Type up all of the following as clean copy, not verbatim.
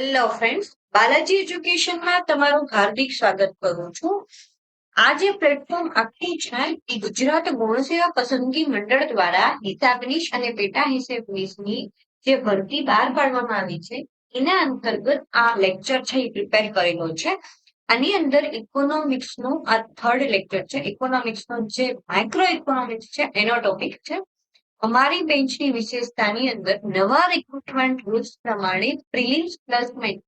Hello friends, Balaji એજ્યુકેશનમાં તમારું હાર્દિક સ્વાગત કરું છું. આ જે પ્લેટફોર્મ આખી છે એ ગુજરાત ગૌણ સેવા પસંદગી મંડળ દ્વારા હિસાબનીશ અને પેટા હિસાબનીશની જે ભરતી બહાર પાડવામાં આવી છે એના અંતર્ગત આ લેક્ચર છે એ પ્રિપેર કરેલો છે. આની અંદર ઇકોનોમિક્સનો આ થર્ડ લેક્ચર છે. ઇકોનોમિક્સનો જે માઇક્રો ઇકોનોમિક્સ છે એનો ટોપિક છે. અમારી બેન્ચની વિશેષતાની અંદર નવા રિક્રુટમેન્ટ રૂલ્સ પ્રમાણે પ્રિલિમ્સ પ્લસ મેઇન્સ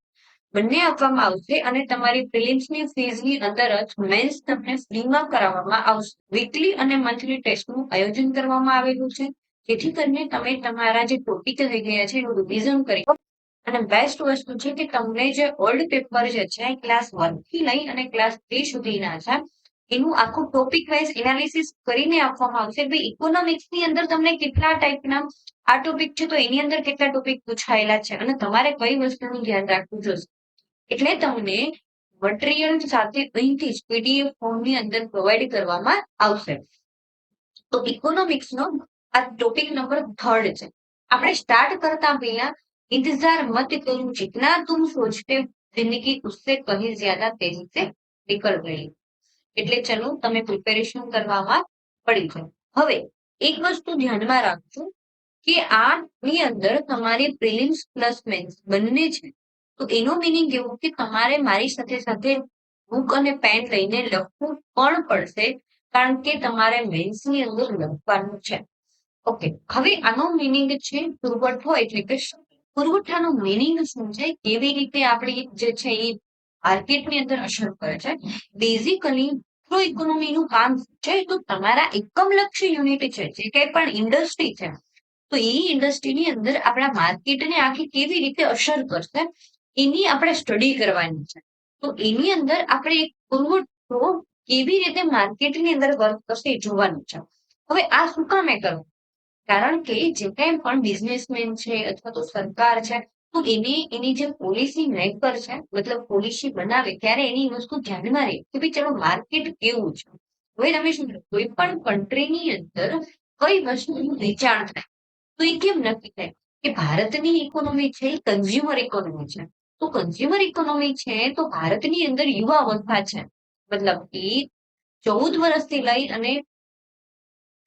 બંને આપવામાં આવશે અને તમારી પ્રિલિમ્સની ફીઝની અંદર જ મેન્સ તમને ફ્રીમાં કરાવવામાં આવશે. વીકલી અને મંથલી ટેસ્ટનું આયોજન કરવામાં આવેલું છે જેથી કરીને તમે તમારા જે ટોપિક થઈ ગયા છે એનું રિવિઝન કરી અને બેસ્ટ વસ્તુ છે કે તમને જે ઓલ્ડ પેપર જે છે ક્લાસ 1 થી લઈ અને ક્લાસ 3 સુધીના છે એનું આખું ટોપિક વાઇઝ એનાલિસિસ કરીને આપવામાં આવશે. ભાઈ ઇકોનોમિક્સ ની અંદર તમને કેટલા ટાઈપના આ ટોપિક છે તો એની અંદર કેટલા ટોપિક પૂછાયેલા છે અને તમારે કઈ વસ્તુનું ધ્યાન રાખવું જોઈશે. એટલે તમને મટીરિયલ સાથે અહીંથી જ પીડીએફ ફોર્મની અંદર પ્રોવાઈડ કરવામાં આવશે. તો ઇકોનોમિક્સનો આ ટોપિક નંબર 3 છે. આપણે સ્ટાર્ટ કરતા પહેલા इंतजार मत करो जितना तुम सोचते जिंदगी उससे कहीं ज्यादा तेजी से निकल रही. એટલે ચલો તમે પ્રિપેરેશન કરવામાં પડી જાઓ. હવે એક વસ્તુ ધ્યાનમાં રાખજો કે આની અંદર તમારી પ્રિલિમ્સ પ્લસ મેન્સ બંને છે તો એનો મિનિંગ એવું કે તમારે મારી સાથે સાથે બુક અને પેન લઈને લખવું પણ પડશે કારણ કે તમારે મેન્સની અંદર લખવાનું છે. ઓકે, હવે આનો મિનિંગ છે પુરવઠો એટલે કે પુરવઠાનો મિનિંગ શું છે, કેવી રીતે આપણી જે છે એ માર્કેટની અંદર અસર કરે છે. બેઝિકલી ઇકોનોમીનું કામ છે તો તમારા એકમલક્ષી યુનિટ છે જે કઈ પણ ઇન્ડસ્ટ્રી છે તો એ ઇન્ડસ્ટ્રીની અંદર આપણા માર્કેટને આખી કેવી રીતે અસર કરશે એની આપણે સ્ટડી કરવાની છે. તો એની અંદર આપણે એક પુરવઠો કેવી રીતે માર્કેટની અંદર વર્ક કરશે એ જોવાનું છે. હવે આ શું કામે કરવું, કારણ કે જે કઈ પણ બિઝનેસમેન છે અથવા તો સરકાર છે તો એની જે પોલિસી મેકર છે મતલબ પોલિસી બનાવે ત્યારે એની વસ્તુ ધ્યાનમાં રહે કે ભાઈ ચલો માર્કેટ કેવું છે. હવે તમે શું કોઈ પણ કન્ટ્રીની અંદર કઈ વસ્તુનું વેચાણ થાય તો એ કેમ નક્કી થાય કે ભારતની ઇકોનોમી છે એ કન્ઝ્યુમર ઇકોનોમી છે. તો કન્ઝ્યુમર ઇકોનોમી છે તો ભારતની અંદર યુવા અવસ્થા છે મતલબ કે 14 વર્ષથી લઈ અને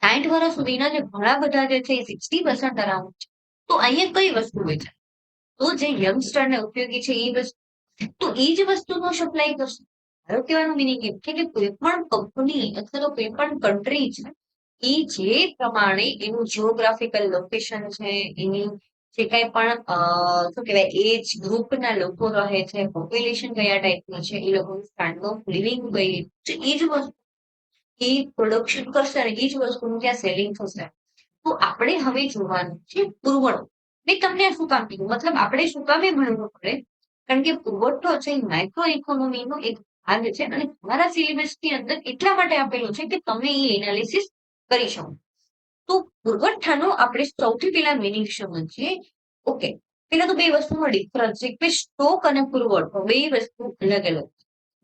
60 વર્ષ સુધીના જે ઘણા બધા જે છે એ 60% ધરાવે છે. તો અહીંયા કઈ વસ્તુ વેચાય તો જે યંગસ્ટરને ઉપયોગી છે એ વસ્તુ તો એ જ વસ્તુનો સપ્લાય કરશે. મારો કહેવાનું મિનિંગ એમ છે કે કોઈ પણ કંપની અથવા તો કોઈ પણ કન્ટ્રી છે એ જે પ્રમાણે એનું જીઓગ્રાફિકલ લોકેશન છે એની જે કઈ પણ શું કહેવાય એજ ગ્રુપના લોકો રહે છે, પોપ્યુલેશન કયા ટાઈપનું છે, એ લોકોનું સ્ટાન્ડર્ડ ઓફ લિવિંગ કઈ છે એ જ વસ્તુ એ પ્રોડક્શન કરશે અને એ જ વસ્તુનું ત્યાં સેલિંગ થશે. તો આપણે હવે જોવાનું છે પુરવઠો. મેં તમને શું કામ કીધું મતલબ આપણે શું કામે ભણવું પડે કારણ કે પુરવઠો છે માઇક્રો ઇકોનોમીનો એક ભાગ છે અને તમારા સિલેબસની અંદર એટલા માટે આપેલું છે કે તમે એ એનાલિસિસ કરી શકો. તો પુરવઠાનો આપણે સૌથી પહેલા મિનિંગ સમજીએ. ઓકે, પેલા તો બે વસ્તુનો ડિફરન્સ છે કે સ્ટોક અને પુરવઠો બે વસ્તુ અલગ અલગ.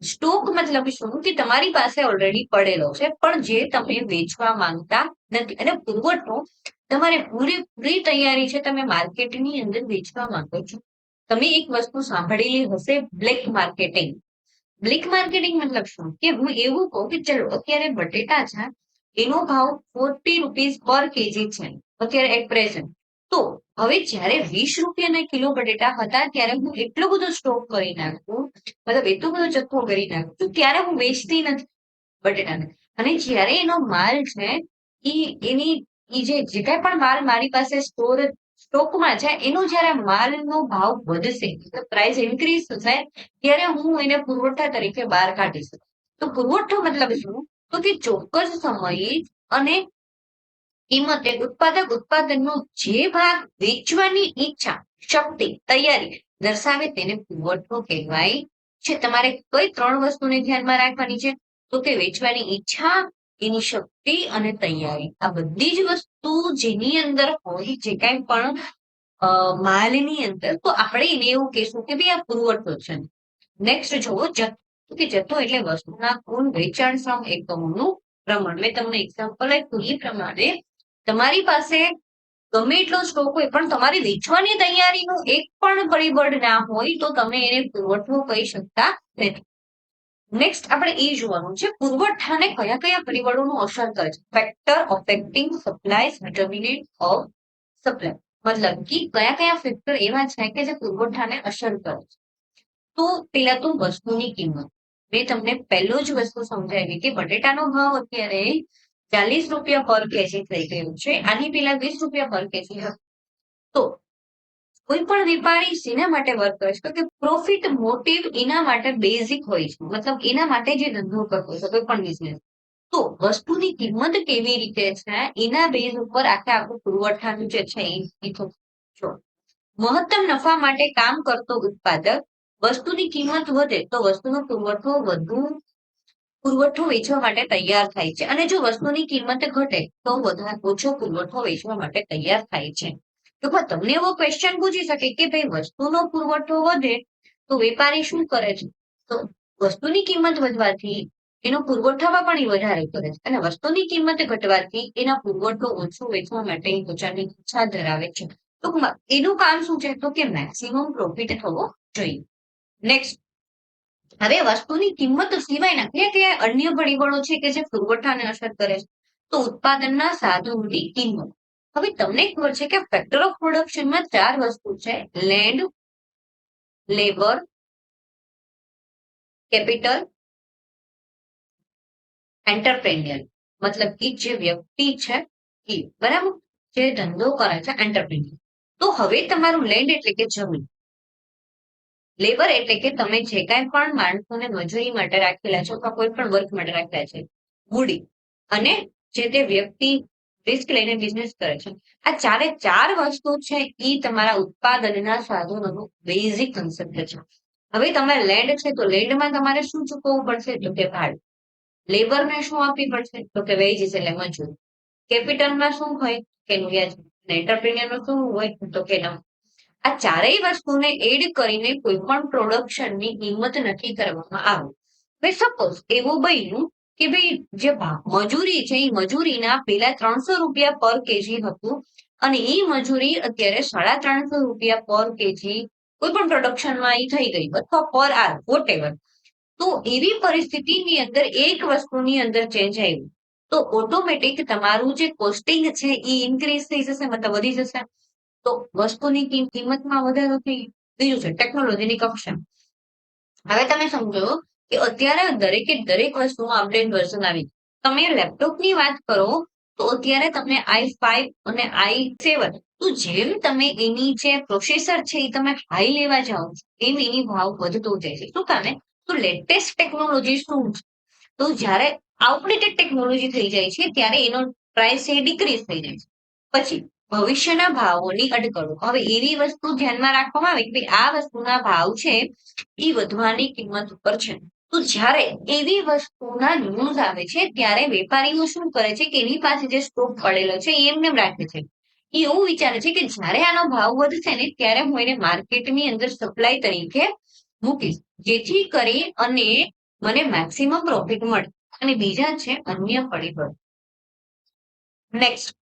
સ્ટોક મતલબ શું કે તમારી પાસે ઓલરેડી પડેલો છે પણ જે તમે વેચવા માંગતા નથી અને પુરવઠો તમારે પૂરી તૈયારી છે તમે માર્કેટની અંદર વેચવા માંગો છો. તમે એક વસ્તુ સાંભળેલી હશે બ્લેક માર્કેટિંગ. બ્લેક માર્કેટિંગ મતલબ શું કે હું એવું કહું કે ચલો અત્યારે બટેટા છે એનો ભાવ 40 રૂપીસ પર કેજી છે અત્યારે એટ પ્રેઝન્ટ. તો હવે જયારે 20 રૂપિયાના કિલો બટેટા હતા ત્યારે હું એટલો બધો સ્ટોક કરી નાખું મતલબ એટલો બધો જથ્થો કરી નાખું ત્યારે હું વેચતી નથી બટેટાને. અને જયારે એનો માલ છે એની જે કઈ પણ માલ મારી પાસે સ્ટોકમાં છે એનો જયારે માલનો ભાવ વધશે પ્રાઇસ ઇન્ક્રીઝ થશે ત્યારે હું એને પુરવઠા તરીકે બહાર કાઢી શકું. તો પુરવઠો મતલબ શું તો કે ચોક્કસ સમયે અને કિંમતે ઉત્પાદનનો જે ભાગ વેચવાની ઈચ્છા શક્તિ તૈયારી દર્શાવે તેને પુરવઠો કહેવાય છે. તમારે કઈ 3 વસ્તુને ધ્યાનમાં રાખવાની છે તો કે વેચવાની ઈચ્છા, એની શક્તિ અને તૈયારી. આ બધી જ વસ્તુ જેની અંદર હોય જે કઈ પણ માલની અંદર તો આપણે એને એવું કહેશું કે ભાઈ આ પુરવઠો છે. નેક્સ્ટ જુઓ જથ્થો કે જથ્થો એટલે વસ્તુના કુલ વેચાણ સમ એકમોનું પ્રમાણ. મેં તમને એક્ઝામ્પલ આપ્યું એ પ્રમાણે તમારી પાસે ગમે એટલો સ્ટોક હોય પણ તમારી વેચવાની તૈયારીનું એક પણ પરિબળ ના હોય તો તમે એને પુરવઠો કહી શકતા નથી. નેક્સ્ટ આપણે એ જોવાનું છે પુરવઠાને કયા કયા પરિબળોનું અસર કરે છે. Factor affecting supplies determinant of supply, મતલબ કે કયા કયા ફેક્ટર એવા છે કે જે પુરવઠાને અસર કરે છે. તો પેલા તો વસ્તુની કિંમત. મેં તમને પહેલો જ વસ્તુ સમજાવી કે બટેટાનો ભાવ અત્યારે 40 રૂપિયા પર કેજી થઈ ગયું છે, આની પેલા 20 રૂપિયા પર કેજી હતો. તો કોઈ પણ વેપારી શેના માટે વર્ક કરે છે તો કે પ્રોફિટ મોટિવ એના માટે બેઝિક હોય છે, મતલબ એના માટે જે ધંધો કરતો છે કોઈ પણ બિઝનેસ. તો વસ્તુની કિંમત કેવી રીતે છે એના બેઝ ઉપર આખું પુરવઠાનું જે છે એ જો મહત્તમ નફા માટે કામ કરતો ઉત્પાદક, વસ્તુની કિંમત વધે તો વસ્તુનો પુરવઠો વેચવા માટે તૈયાર થાય છે, અને જો વસ્તુની કિંમત ઘટે તો વધારે ઓછો પુરવઠો વેચવા માટે તૈયાર થાય છે. ટૂંકમાં તમને એવો ક્વેશ્ચન પૂછી શકે કે ભાઈ વસ્તુનો પુરવઠો વધે તો વેપારી શું કરે છે, તો વસ્તુની કિંમત વધવાથી એનો પુરવઠામાં પણ એ વધારે કરે છે, અને વસ્તુની કિંમત ઘટવાથી એના પુરવઠો ઓછો વેચવા માટે પોતાની ઈચ્છા ધરાવે છે. ટૂંકમાં એનું કામ શું છે તો કે મેક્સિમમ પ્રોફિટ થવો જોઈએ. નેક્સ્ટ, હવે વસ્તુની કિંમત સિવાયના કયા કયા અન્ય પરિબળો છે કે જે પુરવઠાને અસર કરે છે, તો ઉત્પાદનના સાધનોની કિંમત. હવે તમને ખબર છે કે ફેક્ટર ઓફ પ્રોડક્શનમાં 4 વસ્તુ છે: લેન્ડ, લેબર, કેપિટલ, એન્ટરપ્રેન્યોર, મતલબ કે જે વ્યક્તિ છે એ, બરાબર, જે ધંધો કરે છે એન્ટરપ્રેન્યોર. તો હવે તમારું લેન્ડ એટલે કે જમીન, લેબર એટલે કે તમે જે કાંઈ પણ માણસોને મજૂરી માટે રાખેલા છો અથવા કોઈ પણ વર્ક માટે રાખેલા છે, મૂડી, અને જે તે વ્યક્તિ રિસ્ક લઈને બિઝનેસ કરે છે. આ 4 વસ્તુ છે એ તમારા ઉત્પાદનના સાધનોનું બેઝિક કન્સેપ્ટ છે. હવે તમારે લેન્ડ છે તો લેન્ડમાં તમારે શું ચૂકવવું પડશે તો કે ભાડું. લેબરને શું આપવી પડશે તો કે વેજીસ એટલે મજૂરી. કેપિટલમાં શું હોય કે વ્યાજ. એન્ટરપ્રેન્યોરનું શું હોય તો કે નફો. આ 4 વસ્તુને એડ કરીને કોઈ પણ પ્રોડક્શનની કિંમત નક્કી કરવામાં આવે. ભાઈ સપોઝ એવું બન્યું કે ભાઈ જે મજૂરી છે એ મજૂરીના પેલા 300 રૂપિયા પર કેજી હતું, અને એ મજૂરી અત્યારે 350 રૂપિયા પર કેજી કોઈ પણ પ્રોડક્શનમાં એ થઈ ગઈ, અથવા પર આર વોટેવર. તો એવી પરિસ્થિતિની અંદર એક વસ્તુની અંદર ચેન્જ આવ્યું તો ઓટોમેટિક તમારું જે કોસ્ટિંગ છે એ ઇન્ક્રીઝ થઈ જશે, મતલબ વધી જશે. તો વસ્તુની કિંમતમાં વધારો થઈ. બીજું છે ટેકનોલોજીની કક્ષા. હવે તમે સમજો કે અત્યારે દરેકે દરેક વસ્તુમાં અપડેટ વર્ઝન આવી. તમે લેપટોપની વાત કરો તો અત્યારે તમને i5 અને i7, તો જેમ તમે એની જે પ્રોસેસર છે એ તમે હાઈ લેવા જાઓ છો એમ એની ભાવ વધતો જાય છે. શું કામે? તો લેટેસ્ટ ટેકનોલોજી શું છે, તો જ્યારે આઉટડેટેડ ટેકનોલોજી થઈ જાય છે ત્યારે એનો પ્રાઇસ એ ડિક્રીઝ થઈ જાય છે. પછી ભવિષ્યના ભાવોની અટકળો. હવે એવી વસ્તુ ધ્યાનમાં રાખવામાં આવે કે આ વસ્તુના ભાવ છે એ વધવાની કિંમત ઉપર છે. તો જ્યારે એવી વસ્તુના ન્યૂઝ આવે છે ત્યારે વેપારીઓ શું કરે છે કે એની પાસે જે સ્ટોક પડેલો છે એ એમને રાખે છે. એ એવું વિચારે છે કે જ્યારે આનો ભાવ વધશે ને ત્યારે હું એને માર્કેટની અંદર સપ્લાય તરીકે મૂકીશ, જેથી કરી અને મને મેક્સિમમ પ્રોફિટ મળે. અને બીજા છે અન્ય પરિબળ. નેક્સ્ટ,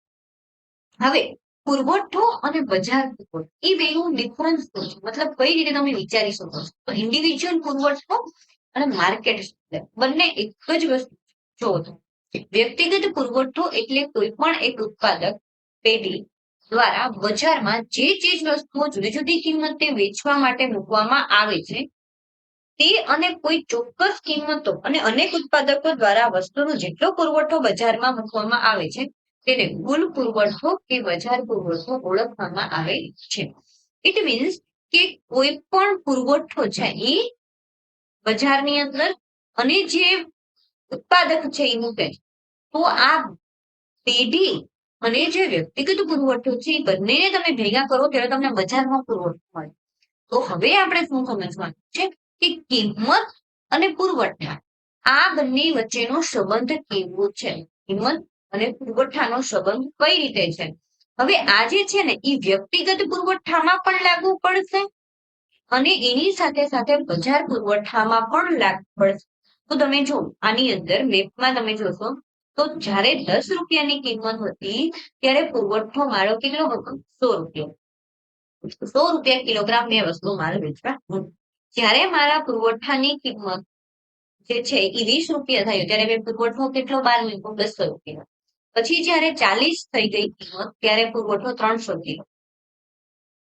હવે પુરવઠો અને બજાર પુરવઠો એ બેનું ડિફરન્સ શું છે, મતલબ કઈ રીતે તમે વિચારી શકો છો. તો ઇન્ડિવિજ્યુઅલ પુરવઠો અને માર્કેટ સપ્લાય બંને એક જ વસ્તુ જો. વ્યક્તિગત પુરવઠો એટલે કોઈ પણ એક ઉત્પાદક પેઢી દ્વારા બજારમાં જે ચીજ વસ્તુઓ જુદી જુદી કિંમતે વેચવા માટે મૂકવામાં આવે છે તે, અને કોઈ ચોક્કસ કિંમતો અને અનેક ઉત્પાદકો દ્વારા વસ્તુનો જેટલો પુરવઠો બજારમાં મૂકવામાં આવે છે તેને કુલ પુરવઠો કે બજાર પુરવઠો ઓળખવામાં આવે છે. ઇટ મીન્સ કે કોઈ પણ પુરવઠો છે એ બજારની અંદર અને જે ઉત્પાદક છે એ મૂકે છે, તો આ પેઢી અને જે વ્યક્તિગત પુરવઠો છે એ બંનેને તમે ભેગા કરો ત્યારે તમને બજારમાં પુરવઠો મળે. તો હવે આપણે શું સમજવાનું છે કે કિંમત અને પુરવઠા આ બંને વચ્ચેનો સંબંધ કેવો છે, કિંમત અને પુરવઠાનો સંબંધ કઈ રીતે છે. હવે આ જે છે ને એ વ્યક્તિગત પુરવઠામાં પણ લાગુ પડશે અને એની સાથે સાથે બજાર પુરવઠામાં પણ લાગુ પડશે. તો તમે જો આની અંદર મેપમાં તમે જોશો તો તો જ્યારે 10 રૂપિયાની કિંમત હતી ત્યારે પુરવઠો મારો કેટલો હતો? 100 રૂપિયા. 100 રૂપિયા કિલોગ્રામ મેં વસ્તુ મારે વેચવા હતી. જ્યારે મારા પુરવઠાની કિંમત જે છે એ 20 રૂપિયા થયો ત્યારે મેં પુરવઠો કેટલો બહાર મૂક્યો? 200 રૂપિયા. પછી જ્યારે 40 થઈ ગઈ કિંમત ત્યારે પુરવઠો 300 કિલો.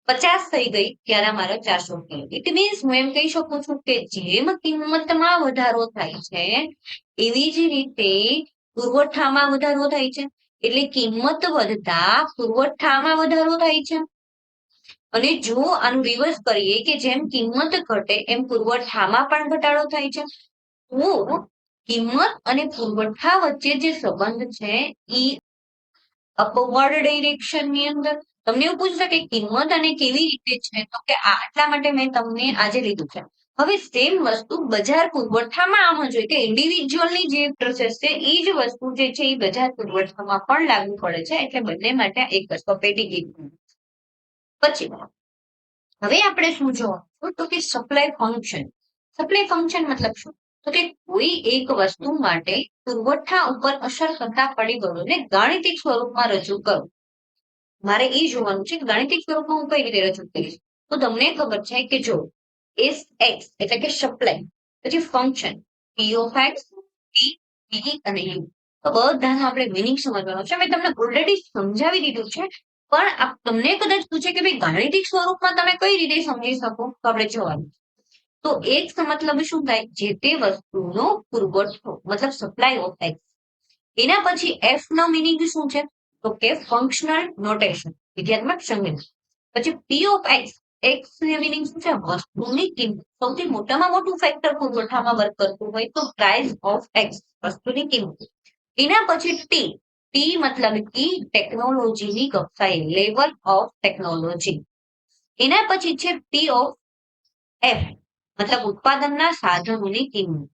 50 થઈ ગઈ ત્યારે મારો 400 કિલો. ઇટ મીન્સ હું એમ કહી શકું છું કે જેમ કિંમતમાં વધારો થાય છે એવી જ રીતે પુરવઠામાં વધારો થાય છે. એટલે કિંમત વધતા પુરવઠામાં વધારો થાય છે. અને જો આનું રિવર્સ કરીએ કે જેમ કિંમત ઘટે એમ પુરવઠામાં પણ ઘટાડો થાય છે. તો કિંમત અને પુરવઠા વચ્ચે જે સંબંધ છે એ અપવર્ડ ડાયરેક્શન ની અંદર. તમને એવું પૂછશે કે કિંમત અને કેવી રીતે છે, તો કે આટલા માટે મેં તમને આજે લીધું છે. હવે સેમ વસ્તુ બજાર પુરવઠામાં આમ જ હોય કે ઇન્ડિવિજ્યુઅલની જે પ્રોસેસ છે એ જ વસ્તુ જે છે એ બજાર પુરવઠામાં પણ લાગુ પડે છે. એટલે બંને માટે એક વસ્તુ પેટી કીધું. પછી હવે આપણે શું જોવાનું તો કે સપ્લાય ફંક્શન. સપ્લાય ફંક્શન મતલબ શું? તો કે કોઈ એક વસ્તુ માટે પુરવઠા ઉપર અસર કરતા પરિબળોને ગાણિતિક સ્વરૂપમાં રજૂ કરો. મારે એ જોવાનું છે કે ગાણિતિક સ્વરૂપમાં હું કઈ રીતે રજૂ કરીશ. તો તમને ખબર છે કે જો એસ એક્સ એટલે કે સપ્લાય, પછી ફંક્શન પી ઓફ એક્સ, પી, પી અને યુ. તો બધાનો આપણે મિનિંગ સમજવાનો છે. મેં તમને ઓલરેડી સમજાવી દીધું છે, પણ તમને કદાચ પૂછે કે ભાઈ ગાણિતિક સ્વરૂપમાં તમે કઈ રીતે સમજી શકો, તો આપણે જોવાનું. તો એક્સ મતલબ શું થાય? જે તે વસ્તુનો પુરવઠો મતલબ સપ્લાય ઓફ એક્સ. એના પછી એફ નો મિનિંગ શું છે? તો કે ફંક્શનલ નોટેશન, વિધ્યાત્મક સંકેત. પછી પી ઓફ એક્સ, એક્સ ની મિનિંગ શું છે? વસ્તુની કિંમત. સૌથી મોટામાં મોટું ફેક્ટર પુરવઠામાં વર્ક કરતું હોય તો પ્રાઇસ ઓફ એક્સ, વસ્તુની કિંમત. એના પછી ટી, ટી મતલબ કે ટેકનોલોજીની કક્ષાએ, લેવલ ઓફ ટેકનોલોજી. એના પછી છે પી ઓફ એફ મતલબ ઉત્પાદનના સાધનોની કિંમત.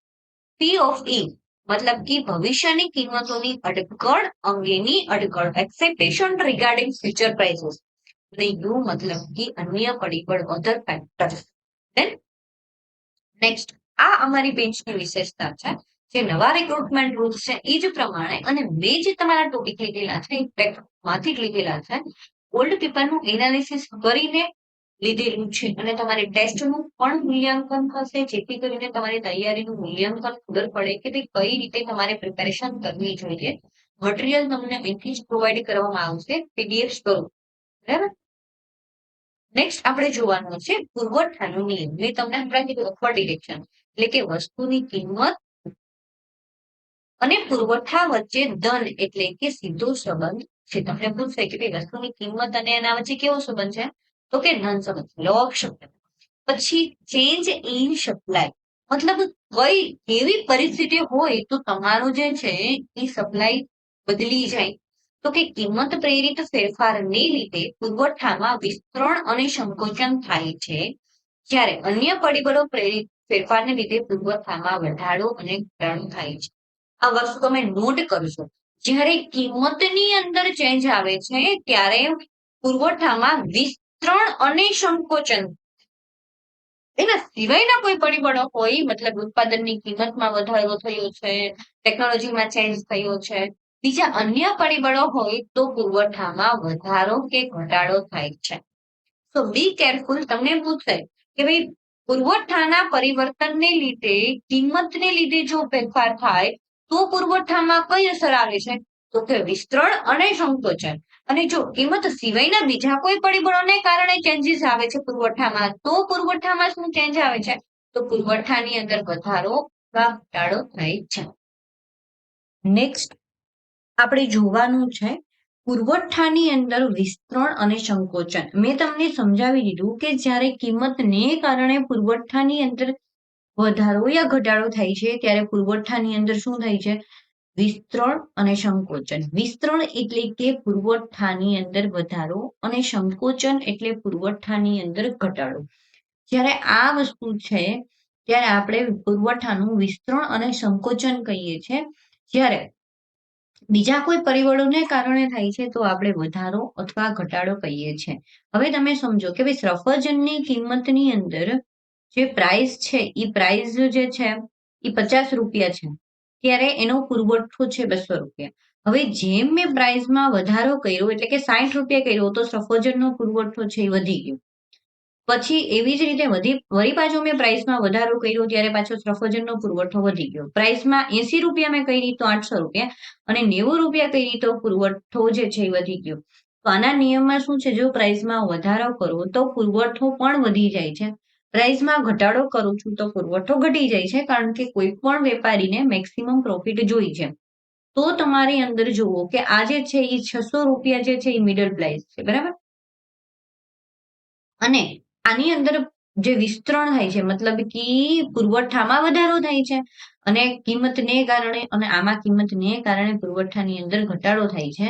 પી ઓફ ઈ મતલબ કે ભવિષ્યની કિંમતોની અટકળ અંગેની અટકળ, એક્સપેક્ટેશન રિગાર્ડિંગ ફ્યુચર પ્રાઇસીસ. અને યુ મતલબ કે અન્ય પરિબળ, અધર ફેક્ટર્સ. ધેન નેક્સ્ટ આ અમારી બેન્ચની વિશેષતા છે. જે નવા રિક્રુટમેન્ટ રૂલ્સ છે એ જ પ્રમાણે, અને મેં જે તમારા ટોપિક લીધેલા છે એ ટેક્સ્ટમાંથી જ લીધેલા છે. ઓલ્ડ પેપરનું એનાલિસિસ કરીને લીધેલું છે અને તમારી ટેસ્ટનું પણ મૂલ્યાંકન થશે, જેથી કરીને તમારી તૈયારીનું મૂલ્યાંકન ખબર પડે કે ભાઈ કઈ રીતે તમારે પ્રિપેરેશન કરવી જોઈએ. મટીરિયલ તમને અહીંથી જ પ્રોવાઈડ કરવામાં આવશે પીડીએફ સ્વરૂપ. બરાબર. નેક્સ્ટ આપણે જોવાનું છે પુરવઠાનો નિયમ. મેં તમને હમણાં કીધું અપવર્ડ ડિરેક્શન, એટલે કે વસ્તુની કિંમત અને પુરવઠા વચ્ચે ધન એટલે કે સીધો સંબંધ છે. તમને પૂછશે કે ભાઈ વસ્તુની કિંમત અને એના વચ્ચે કેવો સંબંધ છે? તો કે ધન સંબંધ, લો ઓફ સપ્લાય. પછી ચેન્જ ઇન સપ્લાય મતલબ કઈ એવી પરિસ્થિતિ હોય તો તમારું જે છે એ સપ્લાય બદલી જાય. તો કે કિંમત પ્રેરિત ફેરફારને લીધે પુરવઠામાં વિસ્તરણ અને સંકોચન થાય છે, જ્યારે અન્ય પરિબળો પ્રેરિત ફેરફારને લીધે પુરવઠામાં વધારો અને ઘટાડો થાય છે. આ વસ્તુ તમે નોટ કરશો. જ્યારે કિંમતની અંદર ચેન્જ આવે છે ત્યારે પુરવઠામાં વિસ્તરણ અને સંકોચન. એના સિવાયના કોઈ પરિબળો હોય, મતલબ ઉત્પાદનની કિંમતમાં વધારો થયો છે, ટેકનોલોજીમાં ચેન્જ થયો છે, બીજા અન્ય પરિબળો હોય તો પુરવઠામાં વધારો કે ઘટાડો થાય છે. તો બી કેરફુલ. તમને પૂછે કે ભાઈ પુરવઠાના પરિવર્તનને લીધે, કિંમતને લીધે જો ફેરફાર થાય તો પુરવઠામાં કઈ અસર આવે છે? તો કે વિસ્તરણ અને સંકોચન. અને જો કિંમત સિવાયના બીજા કોઈ પરિબળોને કારણે ચેન્જીસ આવે છે પુરવઠામાં, તો પુરવઠામાં શું ચેન્જ આવે છે? તો પુરવઠાની અંદર વધારો અથવા ઘટાડો થાય છે. નેક્સ્ટ આપણે જોવાનું છે પુરવઠાની અંદર વિસ્તરણ અને સંકોચન. મેં તમને સમજાવી દીધું કે જ્યારે કિંમતને કારણે પુરવઠાની અંદર વધારો યા ઘટાડો થાય છે ત્યારે પુરવઠાની અંદર શું થાય છે? વિસ્તરણ અને સંકોચન. વિસ્તરણ એટલે કે પુરવઠાની અંદર વધારો અને સંકોચન એટલે પુરવઠાની અંદર ઘટાડો. જ્યારે આ વસ્તુ છે ત્યારે આપણે પુરવઠાનું વિસ્તરણ અને સંકોચન કહીએ છીએ. જ્યારે બીજા કોઈ પરિબળોને કારણે થાય છે તો આપણે વધારો અથવા ઘટાડો કહીએ છીએ. હવે તમે સમજો કે ભાઈ સફરજનની કિંમતની અંદર જે પ્રાઇસ છે એ પ્રાઇસ જે છે એ 50 રૂપિયા છે, ત્યારે એનો પુરવઠો છે 200 રૂપિયા. હવે જેમ મેં પ્રાઇસમાં વધારો કર્યો એટલે કે 60 રૂપિયા કર્યો તો સફરજનનો પુરવઠો છે એ વધી ગયો. પછી એવી જ રીતે વળી પાછો મેં પ્રાઇસમાં વધારો કર્યો ત્યારે પાછો સફરજનનો પુરવઠો વધી ગયો. પ્રાઇસમાં 80 રૂપિયા મેં કરી તો 800 રૂપિયા અને 90 રૂપિયા કરી તો પુરવઠો જે છે એ વધી ગયો. તો આના નિયમમાં શું છે, જો પ્રાઇસમાં વધારો કરો તો પુરવઠો પણ વધી જાય છે. પ્રાઇસમાં ઘટાડો કરું છું તો પુરવઠો ઘટી જાય છે, કારણ કે કોઈ પણ વેપારીને મેક્સિમમ પ્રોફિટ જોઈ છે. તો તમારી અંદર જુઓ કે આ જે છે એ 600 રૂપિયા જે છે એ મિડલ પ્રાઇસ છે, બરાબર. અને આની અંદર જે વિસ્તરણ થાય છે, મતલબ કે પુરવઠામાં વધારો થાય છે અને કિંમતને કારણે અને આમાં કિંમતને કારણે પુરવઠાની અંદર ઘટાડો થાય છે.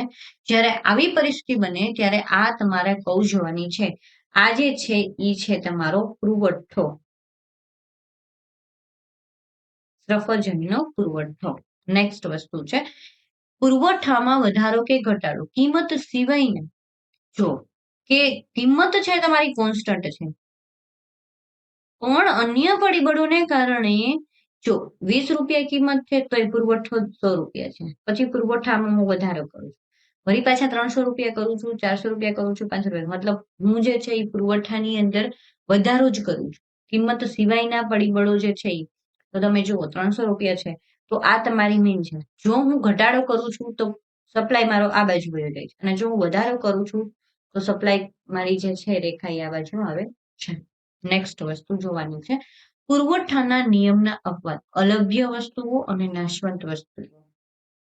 જ્યારે આવી પરિસ્થિતિ બને ત્યારે આ તમારે કહું જોવાની છે. આ જે છે એ છે તમારો પુરવઠો, સફરજનનો પુરવઠો. નેક્સ્ટ વસ્તુ છે પુરવઠામાં વધારો કે ઘટાડો કિંમત સિવાયને. જો કે કિંમત છે તમારી કોન્સ્ટન્ટ છે, પણ અન્ય પરિબળોને કારણે જો 20 રૂપિયા કિંમત છે તો એ પુરવઠો 100 રૂપિયા છે. પછી પુરવઠામાં હું વધારો કરું છું, વળી પાછા 300 રૂપિયા કરું છું, 400 રૂપિયા કરું છું, 500 રૂપિયા, મતલબ હું જે છે એ પુરવઠાની અંદર વધારો જ કરું છું. કિંમત સિવાયના પરિબળો જે છે તો તમે જુઓ 300 રૂપિયા છે તો આ તમારી મેઇન છે. જો હું ઘટાડો કરું છું તો સપ્લાય મારો આ બાજુ વયો જાય છે, અને જો હું વધારો કરું છું તો સપ્લાય મારી જે છે રેખા આ બાજુ આવે છે. નેક્સ્ટ વસ્તુ જોવાની છે પુરવઠાના નિયમના અપવાદ, અલભ્ય વસ્તુઓ અને નાશવંત વસ્તુઓ.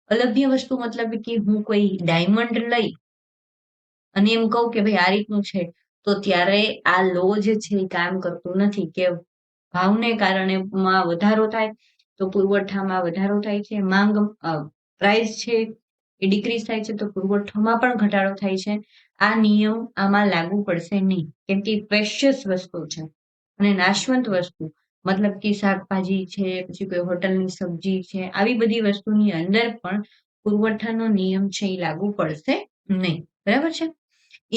અલભ્ય વસ્તુ મતલબ કે હું કોઈ ડાયમંડ લઈ અને એમ કહું કે ભાઈ આ રીતનું છે, તો ત્યારે આ લો જે છે એ કામ કરતું નથી કે ભાવને કારણે માં વધારો થાય તો પુરવઠામાં વધારો થાય છે, માંગ પ્રાઇસ છે એ ડિક્રીઝ થાય છે તો પુરવઠામાં પણ ઘટાડો થાય છે. આ નિયમ આમાં લાગુ પડશે નહીં, કેમ કે પ્રેશિયસ વસ્તુ છે. અને નાશવંત વસ્તુ મતલબ કે શાકભાજી છે, પછી કોઈ હોટલની સબ્જી છે, આવી બધી વસ્તુની અંદર પણ પુરવઠાનો નિયમ છે એ લાગુ પડશે નહીં, બરાબર છે.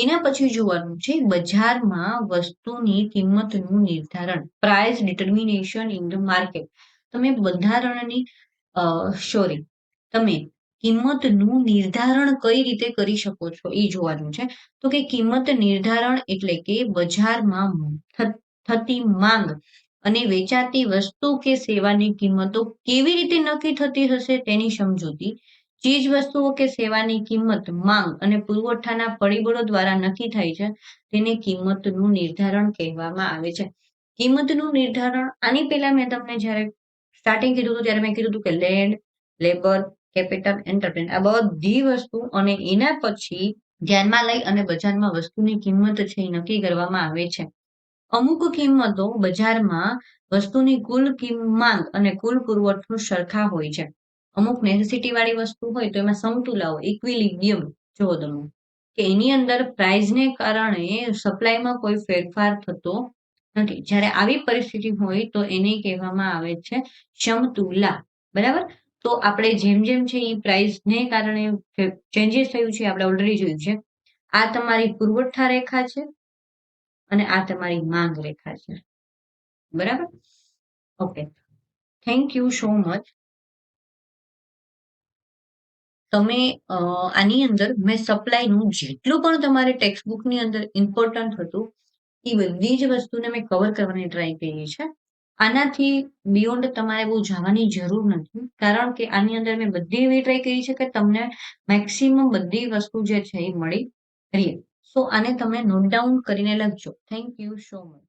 એના પછી જોવાનું છે બજારમાં વસ્તુની કિંમતનું નિર્ધારણ, price determination in the market. તમે બંધારણની તમે કિંમતનું નિર્ધારણ કઈ રીતે કરી શકો છો એ જોવાનું છે. તો કે કિંમત નિર્ધારણ એટલે કે બજારમાં થતી માંગ અને વેચાતી વસ્તુ કે સેવાની કિંમતો કેવી રીતે નક્કી થતી હશે તેની સમજૂતી. ચીજ વસ્તુઓ કે સેવાની કિંમત માંગ અને પુરવઠાના પરિબળો દ્વારા નક્કી થાય છે, તેને કિંમતનું નિર્ધારણ કહેવામાં આવે છે. કિંમતનું નિર્ધારણ આની પહેલા મેં તમને જ્યારે સ્ટાર્ટિંગ કીધું હતું ત્યારે મેં કીધું હતું કે લેન્ડ, લેબર, કેપિટલ, એન્ટરપ્રેન, આ બધી વસ્તુ અને એના પછી ધ્યાનમાં લઈ અને બજારમાં વસ્તુની કિંમત છે એ નક્કી કરવામાં આવે છે. અમુક કિંમતો બજારમાં વસ્તુની કુલ માંગ અને કુલ પુરવઠો સરખા હોય છે. અમુક નેસેસિટી વાળી વસ્તુ હોય તો એમાં સમતુલાઓ, ઇક્વિલિબ્રિયમ જોવો તમે કે એની અંદર પ્રાઇસને કારણે સપ્લાયમાં કોઈ ફેરફાર થતો નથી. જ્યારે આવી પરિસ્થિતિ હોય તો એને કહેવામાં આવે છે સમતુલા, બરાબર. તો આપણે જેમ જેમ છે એ પ્રાઇસને કારણે ચેન્જીસ થયું છે આપણે ઓલરેડી જોયું છે. આ તમારી પુરવઠા રેખા છે અને આ તમારી માંગ રેખા છે, બરાબર. Okay, thank you so much. તમે આની અંદર મેં સપ્લાયનું જેટલું પણ તમારે ટેક્સ્ટબુકની અંદર ઇમ્પોર્ટન્ટ હતું એ બધી જ વસ્તુને મેં કવર કરવાની ટ્રાય કરી છે. આનાથી બિયોન્ડ તમારે બહુ જવાની જરૂર નથી, કારણ કે આની અંદર મેં બધી એવી ટ્રાય કરી છે કે તમને મેક્સિમમ બધી વસ્તુ જે છે એ મળી રહે. સો આને તમે નોટ ડાઉન કરીને લખજો. Thank you so much.